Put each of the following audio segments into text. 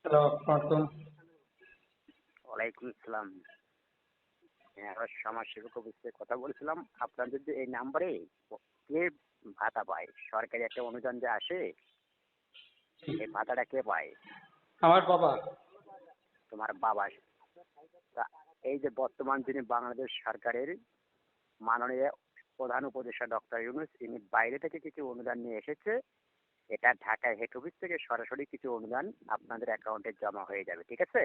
Hello, আসসালামু ওয়ালাইকুম আসসালাম। হ্যাঁ, আমরা সমাজসেবক অফিসে কথা বলছিলাম। আপনাদের যে এই নাম্বারে কে ভাতা পায়? সরকারি একটা অনুদান যে আসে, এই আলাইকুম। ভাতাটা কে পায়? আমার বাবা। তোমার বাবা। তা এই যে বর্তমান যিনি বাংলাদেশ সরকারের মাননীয় প্রধান উপদেষ্টা ডক্টর ইউনূস, ইনি বাইরে থেকে কিছু অনুদান নিয়ে এসেছে। এটা ঢাকায় হেড অফিস থেকে সরাসরি কিছু অনুদান আপনাদের অ্যাকাউন্টে জমা হয়ে যাবে, ঠিক আছে?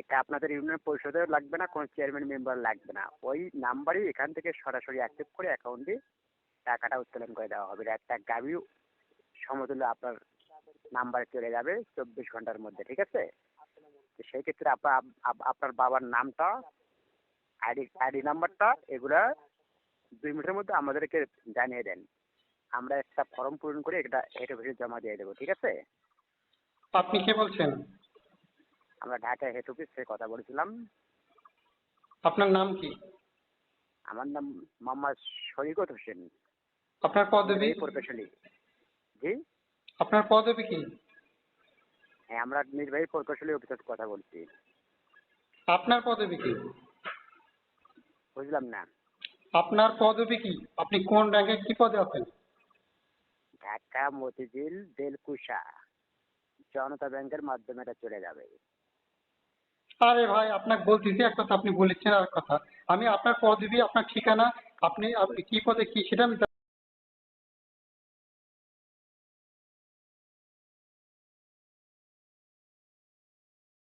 এটা আপনাদের ইউনিয়ন পরিষদেও লাগবে না, কোনো চেয়ারম্যান মেম্বার লাগবে না। ওই নাম্বারই এখান থেকে সরাসরি অ্যাক্টিভ করে অ্যাকাউন্টে টাকাটা উত্তোলন করে দেওয়া হবে। একটা গাভী সমতুল্য আপনার নাম্বারে চলে যাবে 24 ঘন্টার মধ্যে, ঠিক আছে? তো সেই ক্ষেত্রে আপনার বাবার নামটা, আইডি নাম্বারটা, এগুলা 2 মিনিটের মধ্যে আমাদেরকে জানিয়ে দেন। আমরা একটা ফর্ম পূরণ করে এটা হেড অফিসে জমা দিয়ে দেবো, ঠিক আছে? আপনি কে বলছেন? আমরা ঢাকা হেড অফিস থেকে কথা বলছিলাম। আপনার নাম কি? আমার নাম মোহাম্মদ শরীকত হোসেন, আপনার পদবি? নির্বাহী প্রকৌশলী। জি, আপনার পদবি কি? হ্যাঁ, আমরা নির্বাহী প্রকৌশলী অফিসের কথা বলছি। আপনার পদবি কি? বুঝলাম না। আপনার পদবি কি? আপনি কোন র্যাঙ্কে কি পদে আছেন? ঢাকা মতিঝিল বেলকুশা জনতা ব্যাংকের মাধ্যমে এটা চলে যাবে। আরে ভাই, আপনাকে বলতেছি এক কথা, আপনি বলেছেন আর এক কথা। আমি আপনার পদবি, আপনার ঠিকানা, আপনি আপনি কি পদে কি সেটা আমি